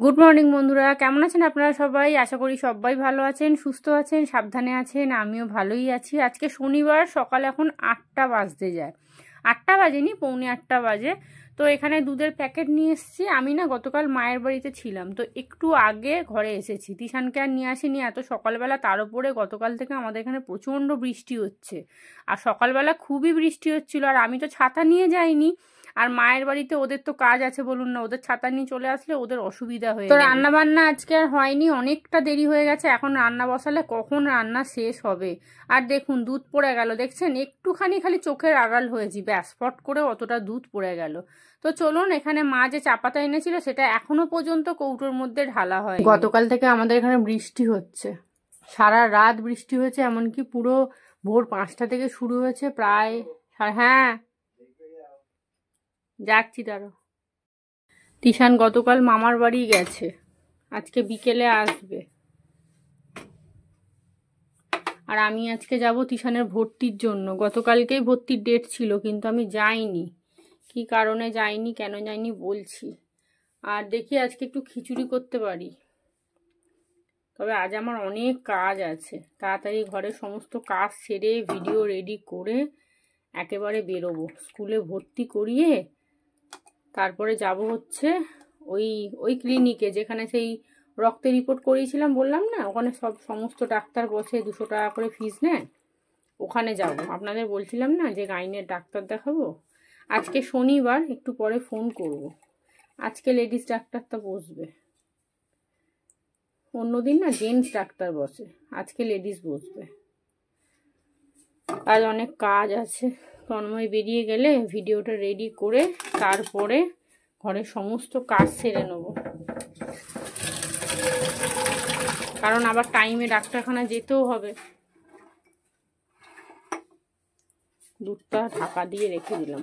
Good morning বন্ধুরা, কেমন আছেন আপনারা সবাই? আশা করি সবাই ভালো আছেন, সুস্থ আছেন, সাবধানে আছেন। আমিও ভালোই আছি। আজকে শনিবার, সকাল এখন 8টা বাজতে যায়। 8টা বাজেনি, পৌনে 8টা বাজে। তো এখানে দুধের প্যাকেট নিয়ে এসেছি। আমি না গতকাল মায়ের বাড়িতে ছিলাম, তো একটু আগে ঘরে এসেছি। তিশানকে আর নিয়ে আসিনি এত সকালবেলা। তার উপরে গতকাল থেকে আমাদের এখানে প্রচণ্ড বৃষ্টি হচ্ছে, আর সকালবেলা খুবই বৃষ্টি হচ্ছিল। আর আমি তো ছাতা নিয়ে যাইনি, আর মায়ের বাড়িতে ওদের তো কাজ আছে বলুন না, ওদের ছাতা নিয়ে চলে আসলে ওদের অসুবিধা হয়ে যাবে। তো রান্না বান্না আজকে আর হয়নি, অনেকটা দেরি হয়ে গেছে। এখন রান্না বসালে কখন রান্না শেষ হবে। আর দেখুন দুধ পড়ে গেল, দেখছেন? একটুখানি খালি চোখের আড়াল হয়েছি, ব্যাস ফট করে অতটা দুধ পড়ে গেল। তো চলুন, এখানে মা যে চা পাতা এনেছিল সেটা এখনো পর্যন্ত কৌটোর মধ্যে ঢালা হয়। গতকাল থেকে আমাদের এখানে বৃষ্টি হচ্ছে, সারা রাত বৃষ্টি হয়েছে, এমনকি পুরো ভোর 5টা থেকে শুরু হয়েছে প্রায়। হ্যাঁ যাচ্ছি, দাঁড়ো। তিশান গতকাল মামার বাড়ি গেছে, আজকে বিকেলে আসবে। আর আমি আজকে যাব তিশানের ভর্তির জন্য। গতকালকেই ভর্তির ডেট ছিল, কিন্তু আমি যাইনি। কি কারণে যাইনি, কেন যাইনি বলছি। আর দেখি আজকে একটু খিচুড়ি করতে পারি। তবে আজ আমার অনেক কাজ আছে, তাড়াতাড়ি ঘরের সমস্ত কাজ সেরে ভিডিও রেডি করে একেবারে বেরোবো। স্কুলে ভর্তি করিয়ে তারপরে যাব হচ্ছে ওই ওই ক্লিনিকে, যেখানে সেই রক্তের রিপোর্ট করিয়েছিলাম বললাম না, ওখানে সমস্ত ডাক্তার বসে, 200 টাকা করে ফিস নেয়। ওখানে যাব, আপনাদের বলছিলাম না যে গাইনের ডাক্তার দেখাবো। আজকে শনিবার, একটু পরে ফোন করব। আজকে লেডিস ডাক্তারটা বসবে, অন্যদিন না জেন্টস ডাক্তার বসে, আজকে লেডিস বসবে। আজ অনেক কাজ আছে। তন্ময় বেরিয়ে গেলে ভিডিওটা রেডি করে তারপরে ঘরের সমস্ত কাজ সেরে নেব, কারণ আবার টাইমে ডাক্তারখানা যেতেও হবে। দুধটা ঢাকা দিয়ে রেখে দিলাম।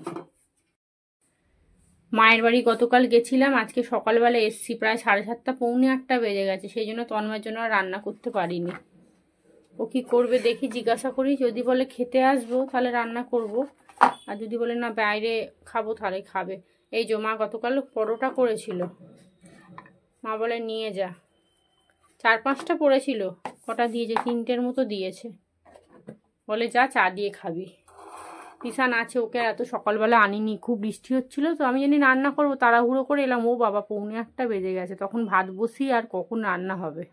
মায়ের বাড়ি গতকাল গেছিলাম, আজকে সকালবেলা এসছি, প্রায় 7:30 পৌনে 8টা বেজে গেছে। সেই জন্য তন্ময়ের জন্য আর রান্না করতে পারিনি। ও কি করবে দেখি, জিজ্ঞাসা করি। যদি বলে খেতে আসবো তাহলে রান্না করব, আর যদি বলে না বাইরে খাবো তাহলে খাবে। এই যে মা গতকাল পরোটা করেছিল, মা বলে নিয়ে যা। 4-5টা পড়েছিল, কটা দিয়েছে? 3টের মতো দিয়েছে। বলে যা চা দিয়ে খাবি। তিশান আছে, ওকে এত সকালবেলা আনিনি, খুব বৃষ্টি হচ্ছিল তো। আমি জানি রান্না করবো, তাড়াহুড়ো করে এলাম। ও বাবা, পৌনে 8টা বেজে গেছে, তখন ভাত বসি আর কখন রান্না হবে।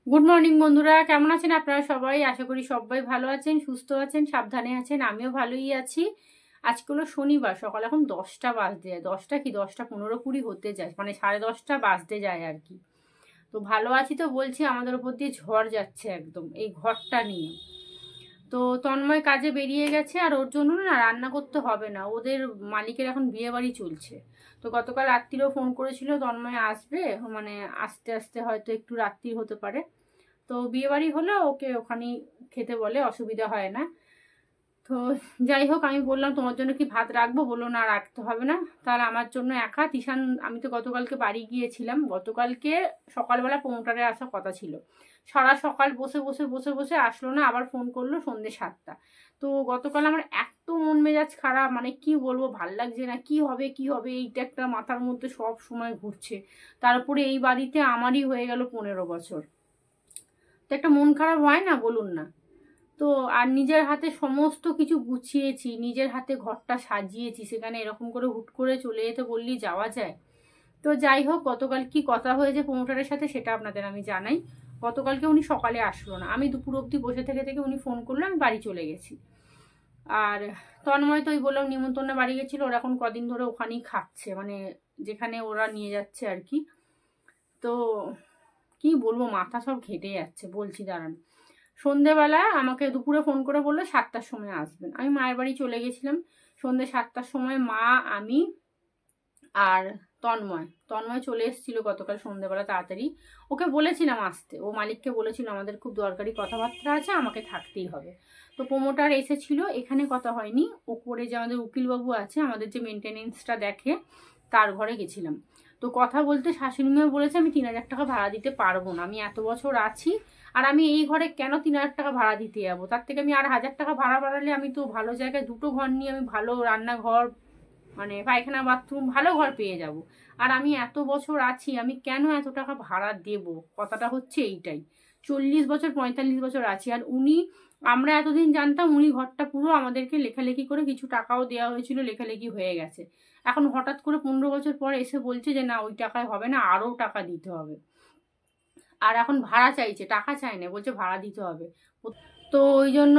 গুড মর্নিং বন্ধুরা, কেমন আছেন আপনারা সবাই? আশা করি সবাই ভালো আছেন, সুস্থ আছেন, সাবধানে আছেন। আমিও ভালোই আছি। আজকে হলো শনিবার, সকাল এখন 10টা বাজতে যায়। 10টা কি 10টা 15-20 হতে যায়, মানে 10:30 বাজতে যায় আর কি। তো ভালো আছি তো বলছি, আমাদের উপর দিয়ে ঝড় যাচ্ছে একদম এই ঘরটা নিয়ে। তো তন্ময় কাজে বেরিয়ে গেছে, আর ওর জন্য না রান্না করতে হবে না। ওদের মালিকের এখন বিয়ে বাড়ি চলছে। তো গতকাল রাত্রিরেও ফোন করেছিল তন্ময় আসবে, মানে আস্তে আস্তে হয়তো একটু রাত্রি হতে পারে। তো বিয়ে বাড়ি হলে ওকে ওখানেই খেতে বলে, অসুবিধা হয় না। তো যাই হোক, আমি বললাম তোমার জন্য কি ভাত রাখবো? বললো না রাখতে হবে না। তাহলে আমার জন্য একা। তিশান, আমি তো গতকালকে বাড়ি গিয়েছিলাম, গতকালকে সকালবেলা 5টায় আসার কথা ছিল। সারা সকাল বসে বসে বসে বসে আসলো না, আবার ফোন করলো সন্ধ্যে 7টা। তো গতকাল আমার এত মন মেজাজ খারাপ, মানে কি বলবো, ভাল লাগছে না। কি হবে কি হবে এইটা একটা মাথার মধ্যে সব সময় ঘুরছে। তারপরে এই বাড়িতে আমারই হয়ে গেল 15 বছর। তো একটা মন খারাপ হয় না, বলুন না? তো আর নিজের হাতে সমস্ত কিছু গুছিয়েছি, নিজের হাতে ঘরটা সাজিয়েছি, সেখানে এরকম করে হুট করে চলে যেতে বললি যাওয়া যায়? তো যাই হোক, গতকাল কি কথা হয়েছে প্রমোটারের সাথে সেটা আপনাদের আমি জানাই। গতকালকে উনি সকালে আসলো না, আমি দুপুর অবধি বসে থেকে থেকে উনি ফোন করলো, আমি বাড়ি চলে গেছি। আর তন্ময় তো ওই বললাম নিমন্ত্রণে বাড়ি গেছিলো, ওরা এখন কদিন ধরে ওখানেই খাচ্ছে, মানে যেখানে ওরা নিয়ে যাচ্ছে আর কি। তো কি বলবো, মাথা সব ঘেটে যাচ্ছে। বলছি দাঁড়ান। সন্ধেবেলা আমাকে দুপুরে ফোন করে বললো 7টার সময় আসবেন। আমি মায়ের বাড়ি চলে গেছিলাম। সন্ধ্যে 7টার সময় মা, আমি আর তন্ময় চলে এসেছিল গতকাল সন্ধ্যেবেলা তাড়াতাড়ি। ওকে বলেছিলাম আসতে, ও মালিককে বলেছিল আমাদের খুব দরকারি কথাবার্তা আছে, আমাকে থাকতেই হবে। তো প্রমোটার এসেছিল, এখানে কথা হয়নি। ওপরে যে আমাদের উকিলবাবু আছে, আমাদের যে মেনটেনেন্সটা দেখে, তার ঘরে গেছিলাম। তো কথা বলতে শাশুড়ি মেয়ে বলেছে আমি 3,000 টাকা ভাড়া দিতে পারবো না, আমি এত বছর আছি, আর আমি এই ঘরে কেন 3,000 টাকা ভাড়া দিতে যাবো? তার থেকে আমি আর 1,000 টাকা ভাড়া বাড়ালে আমি তো ভালো জায়গায় 2টো ঘর নিয়ে আমি ভালো রান্নাঘর, মানে পায়খানা বাথরুম ভালো ঘর পেয়ে যাব। আর আমি এত বছর আছি, আমি কেন এত টাকা ভাড়া দেব? কথাটা হচ্ছে এইটাই। 40 বছর 45 বছর আছি, আর আমরা এতদিন জানতাম উনি ঘরটা পুরো আমাদেরকে লেখালেখি করে কিছু টাকাও দেওয়া হয়েছিল, লেখালেখি হয়ে গেছে। এখন হঠাৎ করে 15 বছর পরে এসে বলছে যে না ওই টাকায় হবে না, আরও টাকা দিতে হবে। আর এখন ভাড়া চাইছে, টাকা চায় না, বলছে ভাড়া দিতে হবে। তো ওই জন্য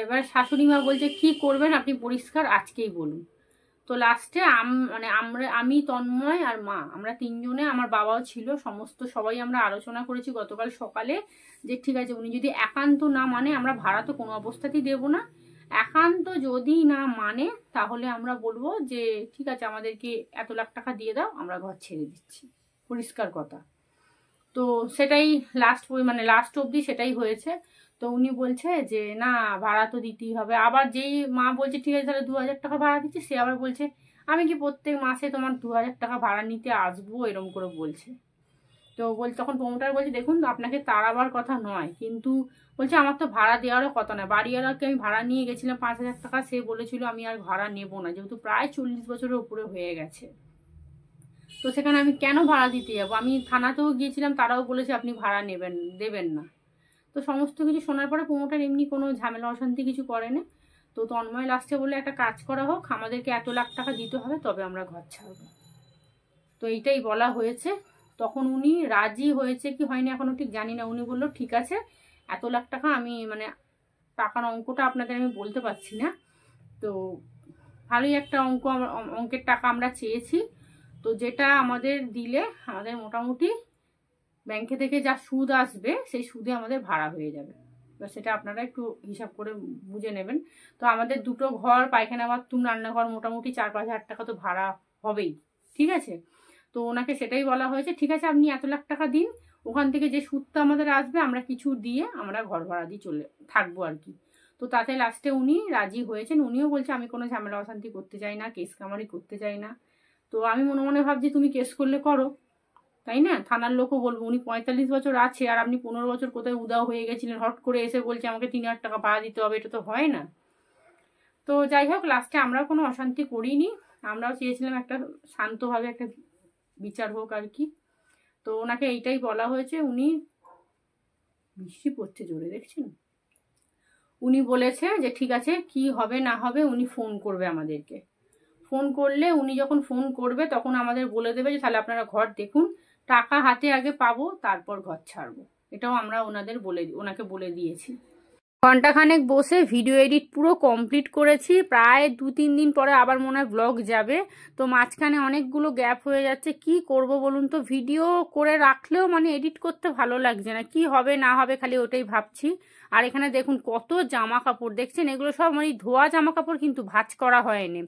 এবার শাশুড়ি মা বলছে কি করবেন আপনি পরিষ্কার আজকেই বলুন। তো লাস্টে আমি তন্ময় আর মা, আমরা তিনজনে, আমার বাবাও ছিল, সবাই আমরা আলোচনা করেছি গতকাল সকালে যে ঠিক আছে উনি যদি একান্ত না মানে, আমরা ভাড়া তো কোনো অবস্থাতেই দেবো না, একান্ত যদি না মানে তাহলে আমরা বলবো যে ঠিক আছে আমাদেরকে এত লাখ টাকা দিয়ে দাও, আমরা ঘর ছেড়ে দিচ্ছি, পরিষ্কার কথা। তো সেটাই লাস্ট অবধি সেটাই হয়েছে। তো উনি বলছে যে না ভাড়া তো দিতেই হবে। আবার যেই মা বলছে ঠিক আছে তাহলে 2000 টাকা ভাড়া দিচ্ছি, সে আবার বলছে আমি কি প্রত্যেক মাসে তোমার 2000 টাকা ভাড়া নিতে আসবো, এরকম করে বলছে। তো তখন প্রমোটার বলছে দেখুন আপনাকে তাড়াবার কথা নয়, কিন্তু বলছে আমার তো ভাড়া দেওয়ারও কথা নয়, বাড়িওয়ালাকে আমি ভাড়া নিয়ে গেছিলাম 5000 টাকা, সে বলেছিল আমি আর ভাড়া নেবো না, যেহেতু প্রায় 40 বছরের উপরে হয়ে গেছে। তো সেখানে আমি কেন ভাড়া দিতে যাবো? আমি থানাতেও গিয়েছিলাম, তারাও বলেছে আপনি ভাড়া দেবেন না। তো সমস্ত কিছু শোনার পরে প্রমোটার এমনি কোনো ঝামেলা অশান্তি কিছু করে না। তো তন্ময় লাস্টে বলে একটা কাজ করা হোক, আমাদেরকে এত লাখ টাকা দিতে হবে তবে আমরা ঘর ছাড়বো। তো এইটাই বলা হয়েছে। তখন উনি রাজি হয়েছে কি হয়নি এখনো ঠিক জানি না। উনি বললো ঠিক আছে এত লাখ টাকা, আমি টাকার অঙ্কটা আপনাদের আমি বলতে পারছি না, তো ভালোই একটা অঙ্কের টাকা আমরা চেয়েছি। তো যেটা আমাদের দিলে আমাদের মোটামুটি ব্যাংকে থেকে যা সুদ আসবে সেই সুদে আমাদের ভাড়া হয়ে যাবে। এবার সেটা আপনারা একটু হিসাব করে বুঝে নেবেন। তো আমাদের দুটো ঘর, পায়খানা বাথরুম, রান্নাঘর, মোটামুটি 4-5 হাজার টাকা তো ভাড়া হবেই, ঠিক আছে। তো ওনাকে সেটাই বলা হয়েছে ঠিক আছে আপনি এত লাখ টাকা দিন, ওখান থেকে যে সুদটা আমাদের আসবে আমরা কিছু দিয়ে আমরা ঘর ভাড়া দিয়ে থাকবো আর কি। তো তাতে লাস্টে উনি রাজি হয়েছেন। উনিও বলছে আমি কোনো ঝামেলা অশান্তি করতে চাই না, কেস কামারি করতে চাই না। তো আমি মনে মনে ভাবছি তুমি কেস করলে করো, তাই না, থানার লোকও বলবো। উনি 45 বছর আছে আর আপনি 15 বছর কোথায় উদাও হয়ে গেছিলেন, হট করে এসে বলছে আমাকে 3000 টাকা ভাড়া দিতে হবে, এটা তো হয় না। তো যাই হোক লাস্টে আমরাও কোনো অশান্তি করিনি, আমরাও চেয়েছিলাম একটা শান্তভাবে একটা বিচার হোক আর কি। তো ওনাকে এইটাই বলা হয়েছে। উনি বৃষ্টি পড়ছে জোরে দেখছেন, উনি বলেছে যে ঠিক আছে কি হবে না হবে উনি ফোন করবে আমাদেরকে। ফোন করলে উনি যখন ফোন করবে তখন আমাদের বলে দেবে যে তাহলে আপনারা ঘর দেখুন, টাকা হাতে আগে পাবো তারপর ঘর ছাড়বো। এটাও আমরা ওনাকে বলে দিয়েছি। ঘন্টাখানেক বসে ভিডিও এডিট পুরো কমপ্লিট করেছি, প্রায় 2-3 দিন পরে আবার মনে হয় ব্লগ যাবে। তো মাঝখানে অনেকগুলো গ্যাপ হয়ে যাচ্ছে, কি করব বলুন তো, ভিডিও করে রাখলেও এডিট করতে ভালো লাগছে না, কি হবে না হবে খালি ওটাই ভাবছি। আর এখানে দেখুন কত জামা কাপড় দেখছেন, এগুলো সব ধোয়া জামা কাপড়, কিন্তু ভাঁজ করা হয়নি।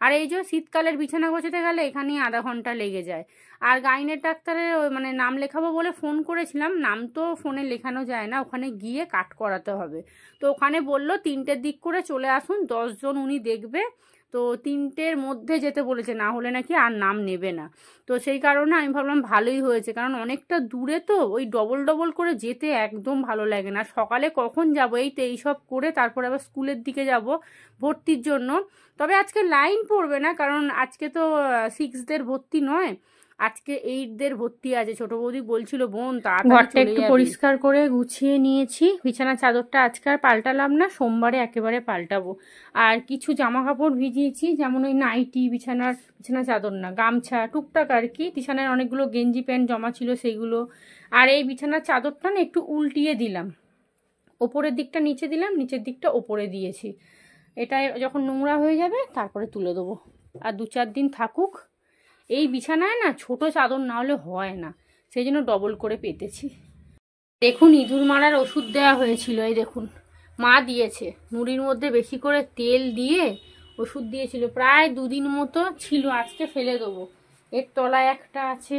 আর এই যে শীতকালের বিছানা গোছাতে গেলে এখানেই আধা ঘন্টা লেগে যায়। আর গাইনের ডাক্তারের নাম লেখাবো বলে ফোন করেছিলাম, নাম তো ফোনে লেখানো যায় না, ওখানে গিয়ে কাট করাতে হবে। তো ওখানে বললো 3টের দিক করে চলে আসুন, 10 জন উনি দেখবে। তো 3টের মধ্যে যেতে বলেছে, না হলে নাকি আর নাম নেবে না। তো সেই কারণে আমি ভাবলাম ভালোই হয়েছে, কারণ অনেকটা দূরে তো, ওই ডবল করে যেতে একদম ভালো লাগে না। সকালে কখন যাব, এইসব করে তারপরে আবার স্কুলের দিকে যাব ভর্তির জন্য। তবে আজকে লাইন পড়বে না, কারণ আজকে তো 6দের ভর্তি নয়, আজকে 8দের ভর্তি আছে। ছোট বৌদি বলছিল বোন ঘরটা একটু পরিষ্কার করে গুছিয়ে নিয়েছি, বিছানা চাদরটা আজকে আর পাল্টালাম না, সোমবারে একেবারে পাল্টাবো। আর কিছু জামা কাপড় ভিজিয়েছি, যেমন ওই নাইটি, বিছানা চাদর না, গামছা, টুকটাক আর কি, বিছানার অনেকগুলো গেঞ্জি প্যান্ট জমা ছিল সেইগুলো। আর এই বিছানার চাদরটা না একটু উল্টিয়ে দিলাম, ওপরের দিকটা নিচে দিলাম, নিচের দিকটা ওপরে দিয়েছি। এটা যখন নোংরা হয়ে যাবে তারপরে তুলে দেবো, আর 2-4 দিন থাকুক। এই বিছানায় না ছোট চাদর না হলে হয় না, সেই জন্য ডবল করে পেতেছি। দেখুন ইঁদুর মারার ওষুধ দেওয়া হয়েছিল, এই দেখুন মা দিয়েছে, মুড়ির মধ্যে বেশি করে তেল দিয়ে ওষুধ দিয়েছিল, প্রায় 2 দিন মতো ছিল, আজকে ফেলে দেবো। এর তলায় একটা আছে,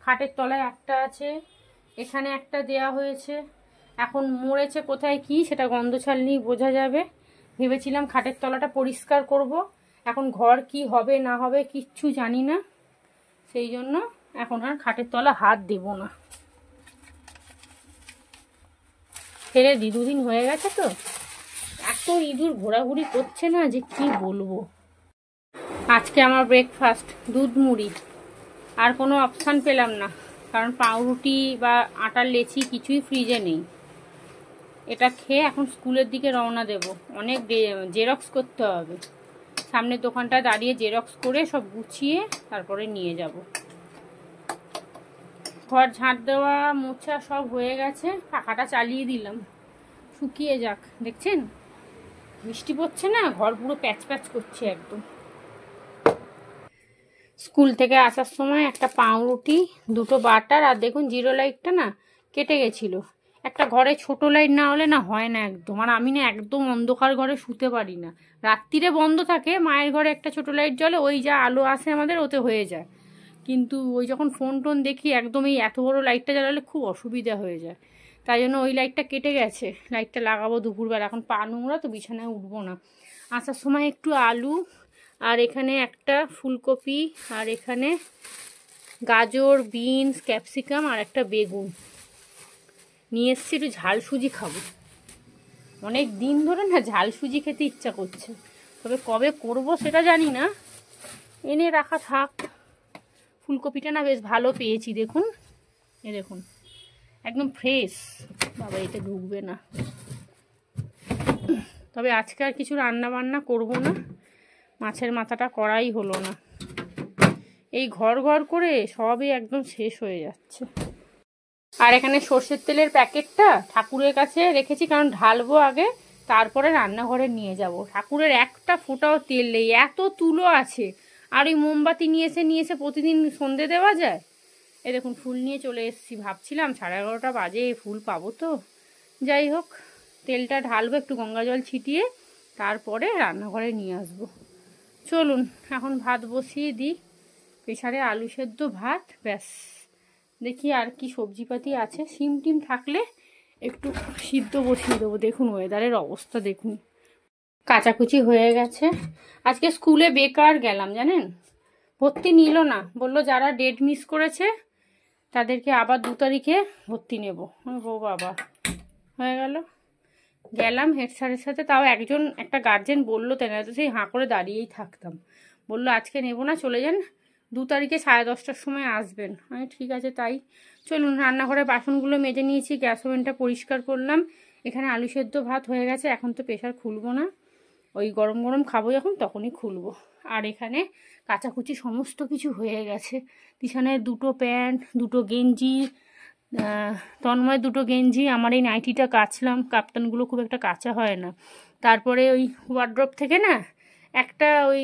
খাটের তলায় একটা আছে, এখানে একটা দেয়া হয়েছে। এখন মরেছে কোথায় কি সেটা গন্ধ ছাড়লেই বোঝা যাবে। ভেবেছিলাম খাটের তলাটা পরিষ্কার করব, এখন ঘর কি হবে না হবে কিচ্ছু জানি না, সেই জন্য এখন আর খাটের তলা হাত দেব না, ফেলে দি। 2 দিন হয়ে গেছে তো, এত ইঁদুর ঘোরাঘুরি করছে না যে কি বলবো। আজকে আমার ব্রেকফাস্ট দুধ মুড়ি, আর কোনো অপশান পেলাম না, কারণ পাউরুটি বা আটার লেচি কিছুই ফ্রিজে নেই। এটা খেয়ে এখন স্কুলের দিকে রওনা দেব। অনেক জেরক্স করতে হবে, সামনের দোকানটা দাঁড়িয়ে জেরক্স করে সব গুছিয়ে তারপরে নিয়ে যাব। ঘর ঝাঁট দেওয়া মোছা সব হয়ে গেছে, পাখাটা চালিয়ে দিলাম, শুকিয়ে যাক। দেখছেন বৃষ্টি পড়ছে না, ঘর পুরো প্যাচ প্যাচ করছে একদম। স্কুল থেকে আসার সময় একটা পাউরুটি, দুটো বাটার, আর দেখুন জিরো লাইটটা না কেটে গেছিলো। একটা ঘরে ছোট লাইট না হলে না হয় না একদম। আর আমি না একদম অন্ধকার ঘরে শুতে পারি না, রাত্রিরে বন্ধ থাকে, মায়ের ঘরে একটা ছোট লাইট জ্বলে, ওই যা আলো আসে আমাদের ওতে হয়ে যায়। কিন্তু ওই যখন ফোন টোন দেখি একদম এই এত বড় লাইটটা জ্বালালে খুব অসুবিধা হয়ে যায়। তাই জন্য ওই লাইটটা কেটে গেছে, লাইটটা লাগাবো দুপুরবেলা। এখন পা নোংরা তো বিছানায় উঠবো না। আসার সময় একটু আলু, আর এখানে একটা ফুলকপি, আর এখানে গাজর, বিনস, ক্যাপসিকাম, আর একটা বেগুন নিয়ে এসেছি। একটু ঝাল সুজি খাবো, অনেক দিন ধরে না ঝাল সুজি খেতে ইচ্ছা করছে, তবে কবে করব সেটা জানি না। এনে রাখা থাক। ফুলকপিটা না বেশ ভালো পেয়েছি, দেখুন, এ দেখুন একদম ফ্রেশ। বাবা এতে ঢুকবে না। তবে আজকে আর কিছু রান্না বান্না করব না, মাছের মাথাটা করাই হলো না। এই ঘর ঘর করে সবই একদম শেষ হয়ে যাচ্ছে। আর এখানে সর্ষের তেলের প্যাকেটটা ঠাকুরের কাছে রেখেছি, কারণ ঢালবো আগে, তারপরে রান্নাঘরে নিয়ে যাব। ঠাকুরের একটা ফোঁটাও তেল নেই, এত তুলো আছে। আর ওই মোমবাতি নিয়ে এসে প্রতিদিন সন্ধে দেওয়া যায়। এই দেখুন ফুল নিয়ে চলে এসেছি, ভাবছিলাম 11:30 বাজে ফুল পাবো তো। যাই হোক, তেলটা ঢালবো, একটু গঙ্গা জল ছিটিয়ে, তারপরে রান্নাঘরে নিয়ে আসবো। চলুন এখন ভাত বসিয়ে দিই, প্রেসারে আলু সেদ্ধ ভাত, ব্যাস। দেখি আর কি সবজিপাতি আছে, সিম টিম থাকলে একটু সিদ্ধ বসিয়ে দেবো। দেখুন ওয়েদারের অবস্থা দেখুন, কাচাকুচি হয়ে গেছে। আজকে স্কুলে বেকার গেলাম জানেন, ভর্তি নিল না, বললো যারা ডেট মিস করেছে তাদেরকে আবার 2 তারিখে ভর্তি নেব। ও বাবা, হয়ে গেল। গেলাম হেড স্যারের সাথে, তাও একটা গার্জেন বললো, তাই না তো সেই হাঁ করে দাঁড়িয়েই থাকতাম। বললো আজকে নেব না, চলে যান, 2 তারিখে 10:30টার সময় আসবেন। আমি ঠিক আছে তাই। চলুন, রান্নাঘরে বাসনগুলো মেজে নিয়েছি, গ্যাস ওভেনটা পরিষ্কার করলাম। এখানে আলু সেদ্ধ ভাত হয়ে গেছে, এখন তো প্রেশার খুলবো না, ওই গরম গরম খাবো যখন তখনই খুলবো। আর এখানে কাচাকুচি সমস্ত কিছু হয়ে গেছে। তিশানের 2টো প্যান্ট, 2টো গেঞ্জি, তন্ময় 2টো গেঞ্জি, আমার এই নাইটিটা কাচলাম, কাপ্তানগুলো খুব একটা কাচা হয় না। তারপরে ওই ওয়ার্ড্রপ থেকে না একটা ওই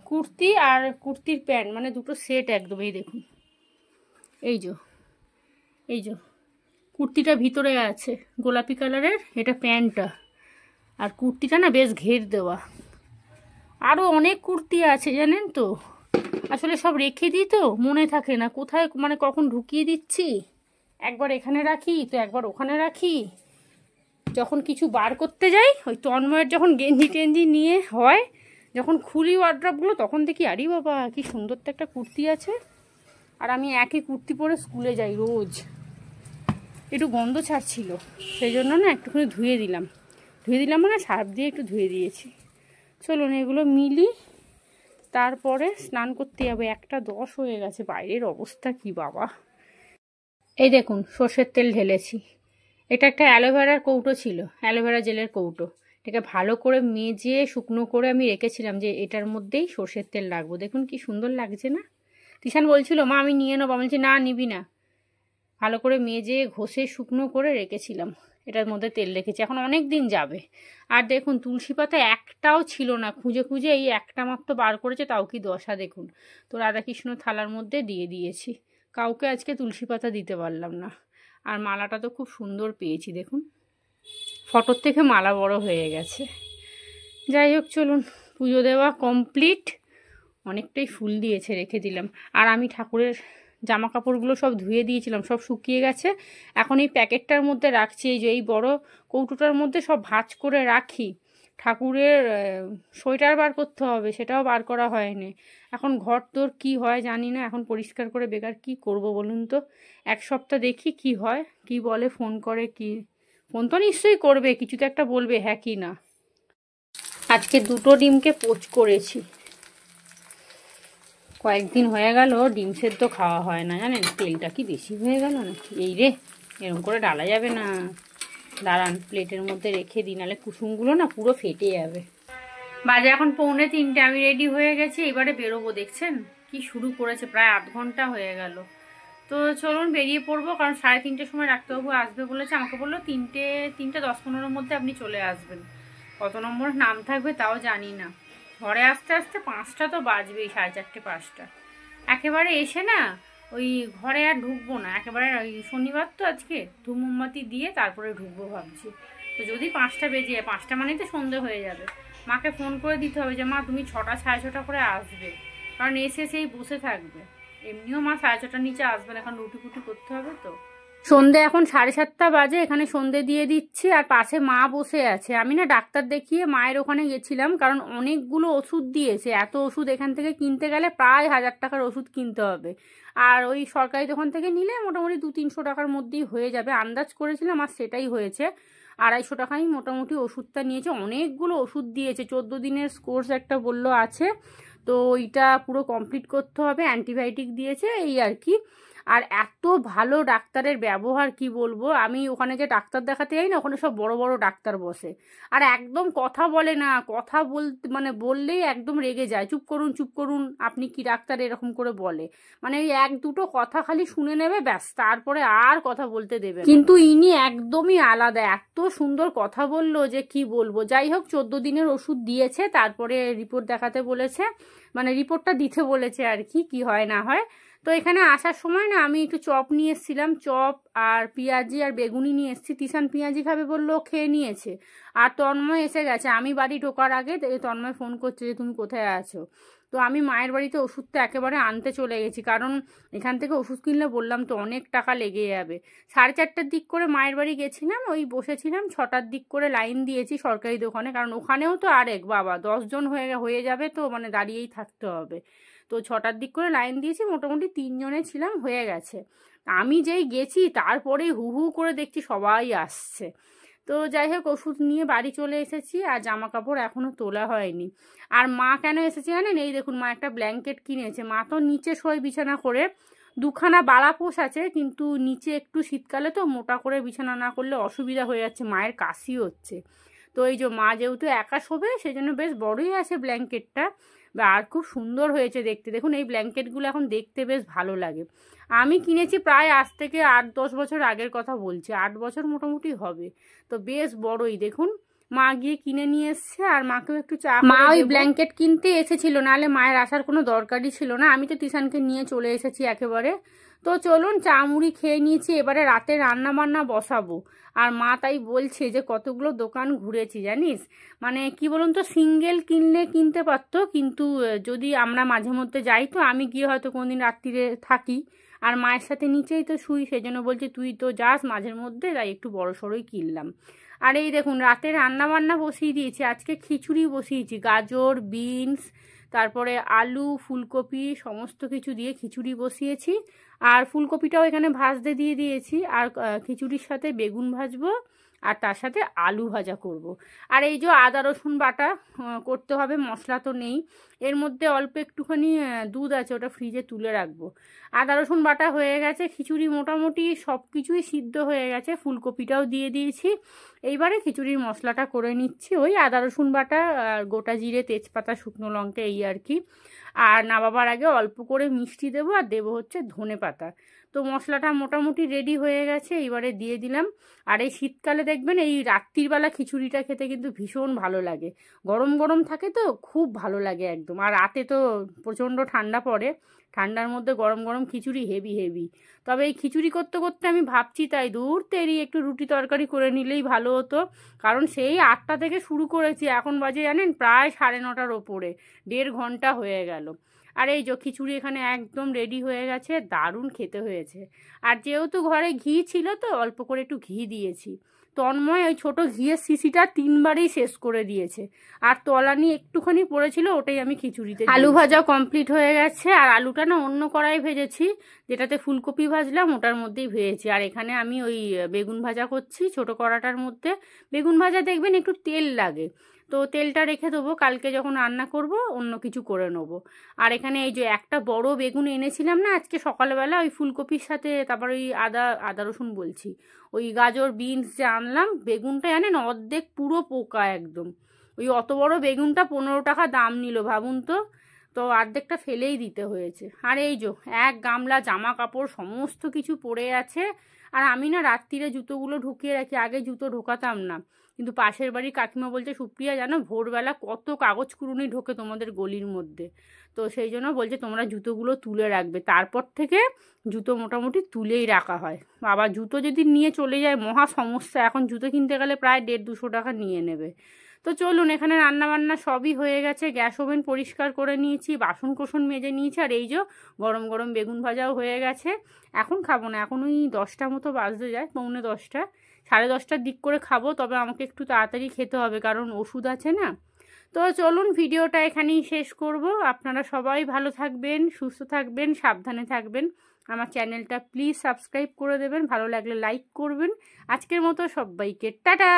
কুর্তি আর কুর্তির প্যান্ট, মানে 2টো সেট একদম। এই দেখুন, এই যে কুর্তিটা ভিতরে আছে গোলাপি কালারের, এটা প্যান্টটা, আর কুর্তিটা না বেশ ঘের দেওয়া। আরও অনেক কুর্তি আছে জানেন তো, আসলে সব রেখে দিই তো মনে থাকে না কোথায়, মানে কখন ঢুকিয়ে দিচ্ছি, একবার এখানে রাখি তো একবার ওখানে রাখি। যখন কিছু বার করতে যাই, ওই তন্ময়ের যখন গেঞ্জি টেঞ্জি নিয়ে হয়, যখন খুলি ওয়ার্ড্রপগুলো তখন দেখি আরে বাবা কি সুন্দর তো একটা কুর্তি আছে। আর আমি একই কুর্তি পরে স্কুলে যাই রোজ। একটু গন্ধ ছাড়ছিল, সেই জন্য না একটুখানি ধুয়ে দিলাম মানে সার্ফ দিয়ে একটু ধুয়ে দিয়েছি। চলুন এগুলো মিলি, তারপরে স্নান করতে যাবে। 1:10 হয়ে গেছে, বাইরের অবস্থা কি বাবা। এই দেখুন সর্ষের তেল ঢেলেছি। এটা একটা অ্যালোভেরার কৌটো ছিল, অ্যালোভেরা জেলের কৌটো। এটাকে ভালো করে মেজে শুকনো করে আমি রেখেছিলাম যে এটার মধ্যেই সর্ষের তেল রাখবো। দেখুন কি সুন্দর লাগছে না। তিশান বলছিল মা আমি নিয়ে নেবো, আমি বলছি না নিবি না। ভালো করে মেজে ঘষে শুকনো করে রেখেছিলাম, এটার মধ্যে তেল রেখেছি, এখন অনেক দিন যাবে। আর দেখুন তুলসী পাতা একটাও ছিল না, খুঁজে খুঁজে এই একটা মাত্র বার করেছে, তাও কি দশা দেখুন। তো রাধাকৃষ্ণ থালার মধ্যে দিয়ে দিয়েছি, কাউকে আজকে তুলসী পাতা দিতে পারলাম না। আর মালাটা তো খুব সুন্দর পেয়েছি, দেখুন ফটোর থেকে মালা বড় হয়ে গেছে। যাই হোক চলুন, পুজো দেওয়া কমপ্লিট, অনেকটাই ফুল দিয়েছে, রেখে দিলাম। আর আমি ঠাকুরের জামা কাপড়গুলো সব ধুয়ে দিয়েছিলাম, সব শুকিয়ে গেছে। এখন এই প্যাকেটটার মধ্যে রাখছি, এই যে এই বড় কৌটোটার মধ্যে সব ভাঁজ করে রাখি। ঠাকুরের সোয়েটার বার করতে হবে, সেটাও বার করা হয়নি। এখন ঘর তোর কি হয় জানি না, এখন পরিষ্কার করে বেকার কি করব বলুন তো। 1 সপ্তাহ দেখি কি হয়, কি বলে, ফোন করে, কি ফোন তো নিশ্চয়ই করবে, কিছু তো একটা বলবে হ্যাঁ কি না। আজকে 2টো ডিমকে পোচ করেছি, কয়েকদিন হয়ে গেল ডিম সেদ্ধ খাওয়া হয় না, জানেন? তেলটা কি বেশি হয়ে গেল নাকি? এই রে, এরকম করে ডালা যাবে না। দাঁড়ান, প্লেটের মধ্যে রেখে দিই, নাহলে কুসুমগুলো না পুরো ফেটে যাবে। বাজে এখন 2:45, আমি রেডি হয়ে গেছি, এবারে বেরোবো। দেখছেন কি শুরু করেছে, প্রায় 8 ঘন্টা হয়ে গেল। তো চলুন বেরিয়ে পড়বো, কারণ 3:30টার সময় ডাক্তারবাবু আসবে বলেছে। আমাকে বললো 3টে 10-15-র মধ্যে আপনি চলে আসবেন। কত নম্বর নাম থাকবে তাও জানি না। ঘরে আসতে আসতে 5টা তো বাজবেই, 4:30 5টা। একেবারে এসে না ওই ঘরে আর ঢুকবো না, একেবারে ওই শনিবার তো আজকে, ধূপ মোমবাতি দিয়ে তারপরে ঢুকবো ভাবছি। তো যদি 5টা বেজে যায়, 5টা মানেই তো সন্ধে হয়ে যাবে, মাকে ফোন করে দিতে হবে যে মা তুমি 6টা 6:30 করে আসবে, কারণ এসে সেই বসে থাকবে। এমনিও মা 6:30টার নিচে আসবে না, এখন রুটি ফুটি করতে হবে তো। সন্ধে এখন 7:30 বাজে, এখানে সন্ধে দিয়ে দিচ্ছি, আর পাশে মা বসে আছে। আমি না ডাক্তার দেখিয়ে মায়ের ওখানে গেছিলাম, কারণ অনেকগুলো ওষুধ দিয়েছে। এত ওষুধ এখান থেকে কিনতে গেলে প্রায় 1000 টাকার ওষুধ কিনতে হবে, আর ওই সরকারি দোকান থেকে নিলে মোটামুটি 200-300 টাকার মধ্যেই হয়ে যাবে। আন্দাজ করেছিলাম আর সেটাই হয়েছে, 250 টাকাই মোটামুটি ওষুধটা নিয়েছে। অনেকগুলো ওষুধ দিয়েছে, 14 দিনের কোর্স একটা বললো আছে, তো ওইটা পুরো কমপ্লিট করতে হবে। অ্যান্টিবায়োটিক দিয়েছে, এই আর কি। আর এত ভালো ডাক্তারের ব্যবহার কি বলবো। আমি ওখানে যে ডাক্তার দেখাতে যাই না, ওখানে সব বড় বড় ডাক্তার বসে, আর একদম কথা বলে না। কথা বলতে মানে বললেই একদম রেগে যায়, চুপ করুন চুপ করুন, আপনি কি ডাক্তার, এরকম করে বলে। মানে ওই 1-2টো কথা খালি শুনে নেবে, ব্যাস, তারপরে আর কথা বলতে দেবে। কিন্তু ইনি একদমই আলাদা, এত সুন্দর কথা বললো যে কি বলবো। যাই হোক, 14 দিনের ওষুধ দিয়েছে, তারপরে রিপোর্ট দেখাতে বলেছে, মানে রিপোর্টটা দিতে বলেছে আর কি, কি হয় না হয়। তো এখানে আসার সময় না আমি একটু চপ নিয়ে এসেছিলাম, চপ আর পেঁয়াজি আর বেগুনি নিয়ে এসেছি। তিশান পেঁয়াজি খাবে বললো, খেয়ে নিয়েছে। আর তন্ময় এসে গেছে, আমি বাড়ি ঢোকার আগে তন্ময় ফোন করছে যে তুমি কোথায় আছো। তো আমি মায়ের বাড়িতে ওষুধটা একেবারে আনতে চলে গেছি, কারণ এখান থেকে ওষুধ কিনলে বললাম তো অনেক টাকা লেগে যাবে। 4:30টার দিক করে মায়ের বাড়ি গেছিলাম, ওই বসেছিলাম, 6টার দিক করে লাইন দিয়েছি সরকারি দোকানে, কারণ ওখানেও তো আরেক বাবা 10 জন হয়ে যাবে, তো মানে দাঁড়িয়েই থাকতে হবে। তো 6টার দিক করে লাইন দিয়েছি, মোটামুটি 3 জনে ছিলাম, হয়ে গেছে। আমি যেই গেছি তারপরেই হু হু করে দেখছি সবাই আসছে। তো যাই হোক, ওষুধ নিয়ে বাড়ি চলে এসেছি, আর জামা কাপড় এখনও তোলা হয়নি। আর মা কেন এসেছে জানেন? এই দেখুন, মা একটা ব্ল্যাঙ্কেট কিনেছে। মা তো নিচে শোয় বিছানা করে, 2খানা বালাপোষ আছে, কিন্তু নিচে একটু শীতকালে তো মোটা করে বিছানা না করলে অসুবিধা হয়ে যাচ্ছে, মায়ের কাশি হচ্ছে। তো এই যে মা যেহেতু একা শোবে, সেজন্য বেশ বড়ই আছে ব্ল্যাঙ্কেটটা, আর খুব সুন্দর হয়েছে দেখতে। দেখুন, এই ব্ল্যাঙ্কেটগুলো এখন দেখতে বেশ ভালো লাগে। আমি কিনেছি প্রায় আজ থেকে 8-10 বছর আগের কথা বলছি, 8 বছর মোটামুটি হবে। তো বেশ বড়ই, দেখুন মা গিয়ে কিনে নিয়ে এসছে, আর মাকেও একটু চা। মা ওই ব্ল্যাঙ্কেট কিনতে এসেছিল, নাহলে মায়ের আসার কোনো দরকারই ছিল না। আমি তো তিশানকে নিয়ে চলে এসেছি একেবারে। তো চলুন, চা মুড়ি খেয়ে নিয়েছি, এবারে রাতে রান্না বান্না বসাবো। আর মা তাই বলছে যে কতগুলো দোকান ঘুরেছি জানিস, মানে কি বলুন তো, সিঙ্গেল কিনলে কিনতে পারতো, কিন্তু যদি আমরা মাঝে মধ্যে যাই, তো আমি গিয়ে হয়তো কোনোদিন রাত্রিরে থাকি, আর মায়ের সাথে নিচেই তো শুই, সেজন্য বলছে তুই তো যাস মাঝের মধ্যে, তাই একটু বড় সড়োই কিনলাম। আর এই দেখুন, রাতে রান্না বান্না বসিয়ে দিয়েছি, আজকে খিচুড়ি বসিয়েছি, গাজর, বিনস, তারপরে আলু, ফুলকপি সমস্ত কিছু দিয়ে খিচুড়ি বসিয়েছি। আর ফুলকপিটাও এখানে ভাজতে দিয়ে দিয়েছি, আর খিচুড়ির সাথে বেগুন ভাজবো, আর তার সাথে আলু ভাজা করব। আর এই যে আদা রসুন বাটা করতে হবে, মশলা তো নেই, এর মধ্যে অল্প একটুখানি দুধ আছে, ওটা ফ্রিজে তুলে রাখবো। আদা রসুন বাটা হয়ে গেছে, খিচুড়ি মোটামুটি সব কিছুই সিদ্ধ হয়ে গেছে, ফুলকপিটাও দিয়ে দিয়েছি। এইবারে খিচুড়ির মশলাটা করে নিচ্ছি, ওই আদা রসুন বাটা আর গোটা জিরে, তেজপাতা, শুকনো লঙ্কা, এই আর কি। আর নামাবার আগে অল্প করে মিষ্টি দেবো, আর দেবো হচ্ছে ধনেপাতা। তো মশলাটা মোটামুটি রেডি হয়ে গেছে, এইবারে দিয়ে দিলাম। আর এই শীতকালে দেখবেন এই রাত্রিবেলা খিচুড়িটা খেতে কিন্তু ভীষণ ভালো লাগে, গরম গরম থাকে তো খুব ভালো লাগে একদম। আর রাতে তো প্রচণ্ড ঠান্ডা পড়ে, ঠান্ডার মধ্যে গরম গরম খিচুড়ি হেভি হেভি। তবে এই খিচুড়ি করতে করতে আমি ভাবছি, তাই দূর তেরি একটু রুটি তরকারি করে নিলেই ভালো হতো, কারণ সেই 8টা থেকে শুরু করেছি, এখন বাজে জানেন প্রায় 9:30টার ওপরে, 1.5 ঘন্টা হয়ে গেল। আর এই যে খিচুড়ি এখানে একদম রেডি হয়ে গেছে, দারুণ খেতে হয়েছে। আর যেহেতু ঘরে ঘি ছিল, তো অল্প করে একটু ঘি দিয়েছি। তন্ময় ওই ছোটো ঘিয়ের শিশিটা 3বারই শেষ করে দিয়েছে, আর তলানি একটুখানি পড়েছিল, ওটাই আমি খিচুড়িতে। আলু ভাজা কমপ্লিট হয়ে গেছে, আর আলুটা না অন্য কড়াই ভেজেছি, যেটাতে ফুলকপি ভাজলাম ওটার মধ্যেই ভেজেছি। আর এখানে আমি ওই বেগুন ভাজা করছি ছোটো কড়াটার মধ্যে। বেগুন ভাজা দেখবেন একটু তেল লাগে, তো তেলটা রেখে দেবো, কালকে যখন রান্না করব অন্য কিছু করে নেবো। আর এখানে এই যে একটা বড় বেগুন এনেছিলাম না আজকে সকালবেলা, ওই ফুলকপির সাথে, তারপর ওই আদা রসুন বলছি, ওই গাজর বিনস যে আনলাম, বেগুনটা জানেন অর্ধেক পুরো পোকা একদম। ওই অত বড় বেগুনটা 15 টাকা দাম নিল, ভাবুন তো। তো অর্ধেকটা ফেলেই দিতে হয়েছে। আর এই যে এক গামলা জামা কাপড় সমস্ত কিছু পড়ে আছে। আর আমি না রাত্রিরে জুতোগুলো ঢুকিয়ে রাখি, আগে জুতো ঢোকাতাম না, কিন্তু পাশের বাড়ির কাকিমা বলছে সুপ্রিয়া জানো ভোরবেলা কত কাগজ কুড়ুনি ঢোকে তোমাদের গলির মধ্যে, তো সেই জন্য বলছে তোমরা জুতোগুলো তুলে রাখবে। তারপর থেকে জুতো মোটামুটি তুলেই রাখা হয়। আবার জুতো যদি নিয়ে চলে যায় মহা সমস্যা, এখন জুতো কিনতে গেলে প্রায় 150-200 টাকা নিয়ে নেবে। তো চলুন, এখানে রান্নাবান্না সবই হয়ে গেছে, গ্যাস ওভেন পরিষ্কার করে নিয়েছি, বাসন কোসন মেজে নিয়েছি, আর এই যে গরম গরম বেগুন ভাজাও হয়ে গেছে। এখন খাবো না, এখন ওই 10টা মতো বাজতে যায়, 9:45, 10:30টার দিক করে খাবো। তবে আমাকে একটু তাড়াতাড়ি খেতে হবে, কারণ ওষুধ আছে না। তো চলুন ভিডিওটা এখানেই শেষ করব। আপনারা সবাই ভালো থাকবেন, সুস্থ থাকবেন, সাবধানে থাকবেন। আমার চ্যানেলটা প্লিজ সাবস্ক্রাইব করে দেবেন, ভালো লাগলে লাইক করবেন। আজকের মতো সবাইকে টাটা।